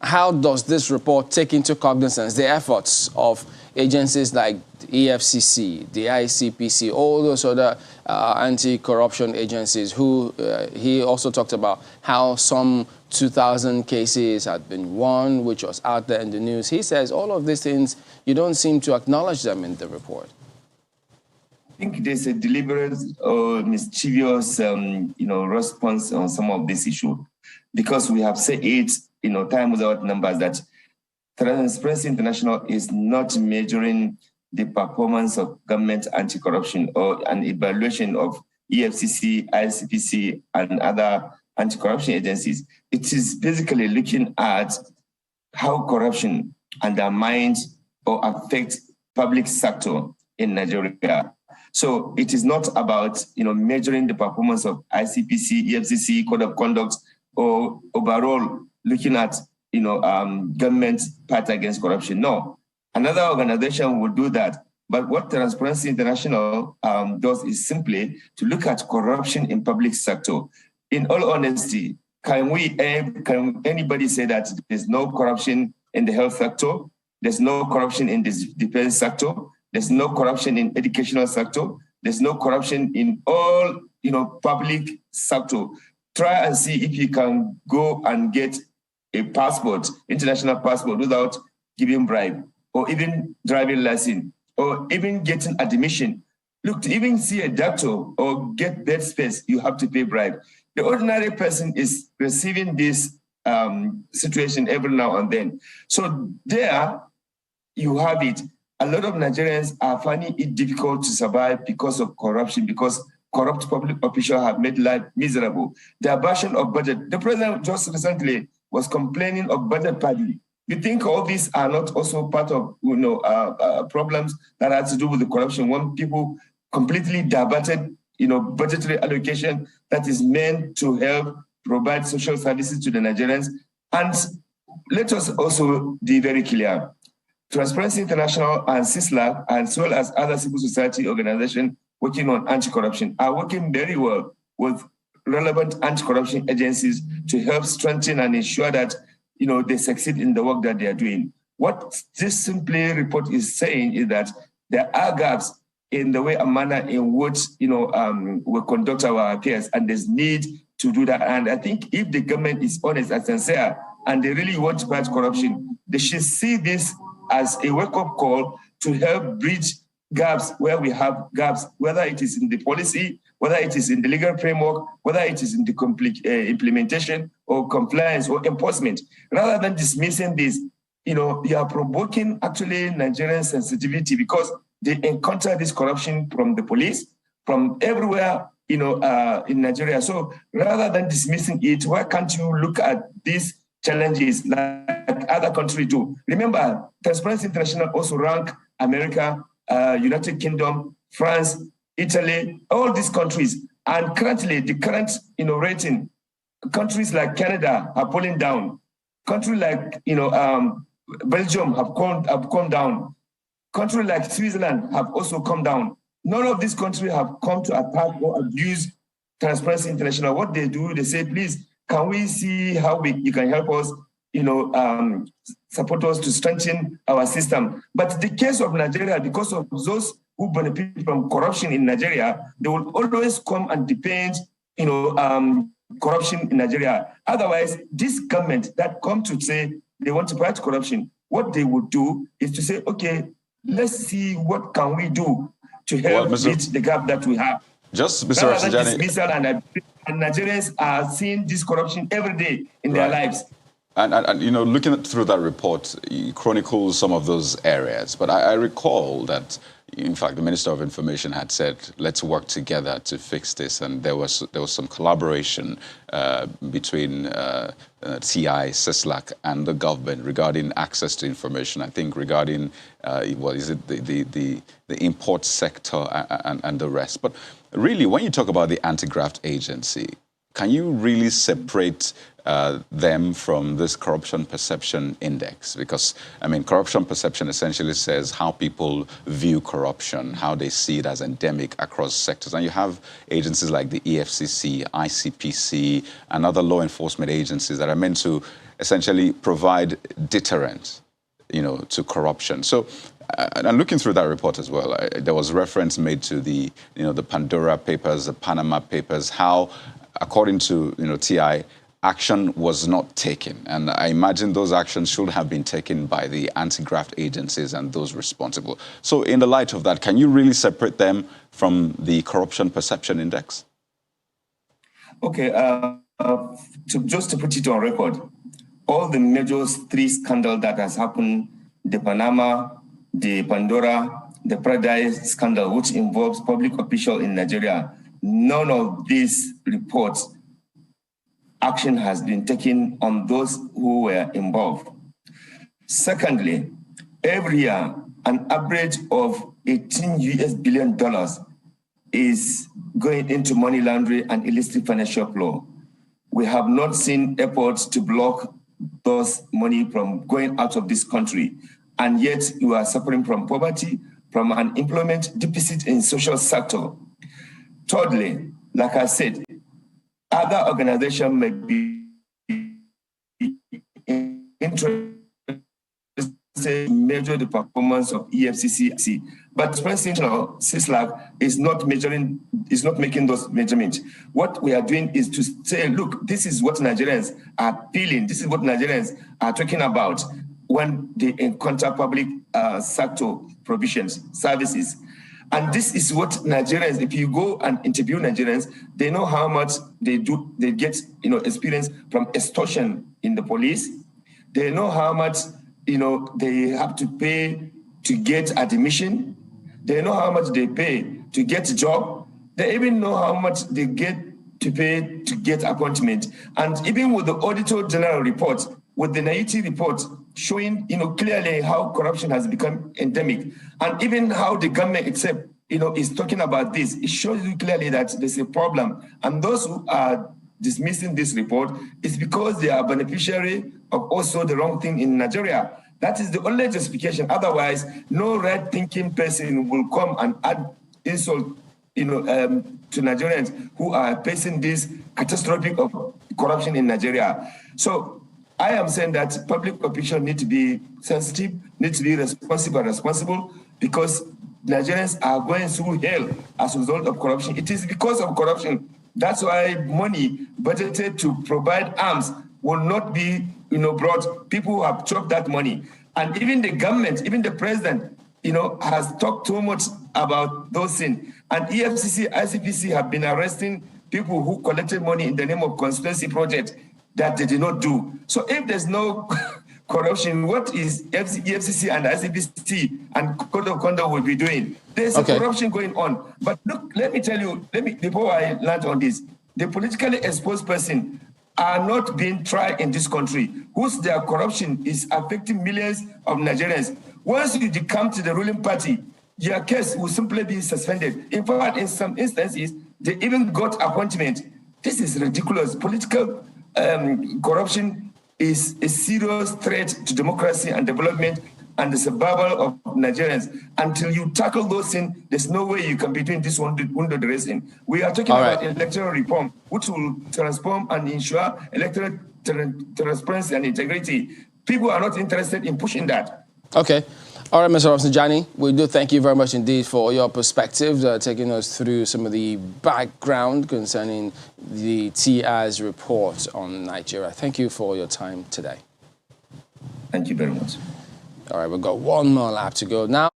how does this report take into cognizance the efforts of agencies like the EFCC, the ICPC, all those other anti-corruption agencies who he also talked about how some 2,000 cases had been won, which was out there in the news. He says all of these things, you don't seem to acknowledge them in the report. I think there's a deliberate or mischievous, response on some of this issue, because we have said it, time without numbers, that Transparency International is not measuring the performance of government anti-corruption or an evaluation of EFCC, ICPC, and other anti-corruption agencies. It is basically looking at how corruption undermines or affects public sector in Nigeria. So it is not about measuring the performance of ICPC, EFCC, code of conduct, or overall looking at government's part against corruption. No, another organization will do that. But what Transparency International does is simply to look at corruption in public sector. In all honesty, can anybody say that there's no corruption in the health sector? There's no corruption in the defense sector? There's no corruption in educational sector? There's no corruption in all public sector? Try and see if you can go and get a passport, international passport, without giving bribe, or even driving license, or even getting admission. Look, to even see a doctor or get bed space, you have to pay bribe. The ordinary person is receiving this situation every now and then. So there you have it. A lot of Nigerians are finding it difficult to survive because of corruption, because corrupt public officials have made life miserable. The abortion of budget. The president just recently was complaining of budget party. You think all these are not also part of problems that have to do with the corruption when people completely diverted budgetary allocation that is meant to help provide social services to the Nigerians? And let us also be very clear. Transparency International and CISLAC, as well as other civil society organizations working on anti-corruption, are working very well with relevant anti-corruption agencies to help strengthen and ensure that they succeed in the work that they are doing. What this simply report is saying is that there are gaps in the way and manner in which we conduct our affairs, and there's need to do that. And I think if the government is honest and sincere and they really want to fight corruption, they should see this as a wake-up call to help bridge gaps where we have gaps, whether it is in the policy, whether it is in the legal framework, whether it is in the implementation or compliance or enforcement. Rather than dismissing this, you are provoking actually Nigerian sensitivity, because they encounter this corruption from the police, from everywhere, in Nigeria. So rather than dismissing it, why can't you look at these challenges like other countries do? Remember, Transparency International also rank America, United Kingdom, France, Italy, all these countries. And currently, the current rating, countries like Canada are pulling down. Countries like Belgium have come down. Countries like Switzerland have also come down. None of these countries have come to attack or abuse Transparency International. What they do, they say, please, can we see how you can help us, support us to strengthen our system? But the case of Nigeria, because of those who benefit from corruption in Nigeria, they will always come and defend, corruption in Nigeria. Otherwise, this government that come to say they want to fight corruption, what they would do is to say, okay, let's see what can we do to help bridge the gap that we have. Just Mr. Rafsanjani, and Nigerians are seeing this corruption every day in their lives. And looking through that report, it chronicles some of those areas. But I recall that, in fact, the Minister of Information had said, let's work together to fix this. And there was some collaboration between TI, CISLAC, and the government regarding access to information. I think regarding, the import sector and the rest. But really, when you talk about the anti-graft agency, can you really separate them from this corruption perception index? Because, corruption perception essentially says how people view corruption, how they see it as endemic across sectors. And you have agencies like the EFCC, ICPC, and other law enforcement agencies that are meant to essentially provide deterrent, to corruption. So, and looking through that report as well, there was reference made to the, the Pandora Papers, the Panama Papers, how, according to, TI, action was not taken. And I imagine those actions should have been taken by the anti-graft agencies and those responsible. So in the light of that, can you really separate them from the Corruption Perception Index? Okay, just to put it on record, all the major three scandals that has happened, the Panama, the Pandora, the Paradise scandal, which involves public officials in Nigeria, none of these reports action has been taken on those who were involved. Secondly, every year, an average of $18 billion is going into money laundering and illicit financial flow. We have not seen efforts to block those money from going out of this country, and yet you are suffering from poverty, from an employment deficit in social sector. Thirdly, like I said, other organizations may be interested to measure the performance of EFCC, but CISLAC is not measuring, is not making those measurements. What we are doing is to say, look, this is what Nigerians are feeling, this is what Nigerians are talking about when they encounter public sector provisions, services. And this is what Nigerians, if you go and interview Nigerians, they know how much they get, experience from extortion in the police. They know how much, they have to pay to get admission. They know how much they pay to get a job. They even know how much they get to pay to get appointment. And even with the Auditor General report, with the NAIT report showing, clearly how corruption has become endemic, and even how the government itself, is talking about this, it shows you clearly that there's a problem. And those who are dismissing this report is because they are beneficiary of also the wrong thing in Nigeria. That is the only justification. Otherwise, no right-thinking person will come and add insult, to Nigerians who are facing this catastrophic of corruption in Nigeria. So I am saying that public officials need to be sensitive, need to be responsible, because Nigerians are going through hell as a result of corruption. It is because of corruption. That's why money budgeted to provide arms will not be, brought. People have chopped that money. And even the government, even the president, has talked too much about those things. And EFCC, ICPC have been arresting people who collected money in the name of conspiracy project that they did not do. So if there's no corruption, what is EFCC and ICPC and Code of Conduct will be doing? There's a corruption going on. But look, let me tell you, before I land on this, the politically exposed person are not being tried in this country, whose their corruption is affecting millions of Nigerians. Once you come to the ruling party, your case will simply be suspended. In fact, in some instances, they even got appointment. This is ridiculous. Political corruption is a serious threat to democracy and development and the survival of Nigerians. Until you tackle those things, there's no way you can be doing this window dressing. We are talking about electoral reform, which will transform and ensure electoral transparency and integrity. People are not interested in pushing that. Okay. All right, Mr. Rafsanjani, we do thank you very much indeed for your perspective, taking us through some of the background concerning the TI's report on Nigeria. Thank you for your time today. Thank you very much. All right, we've got one more lap to go now.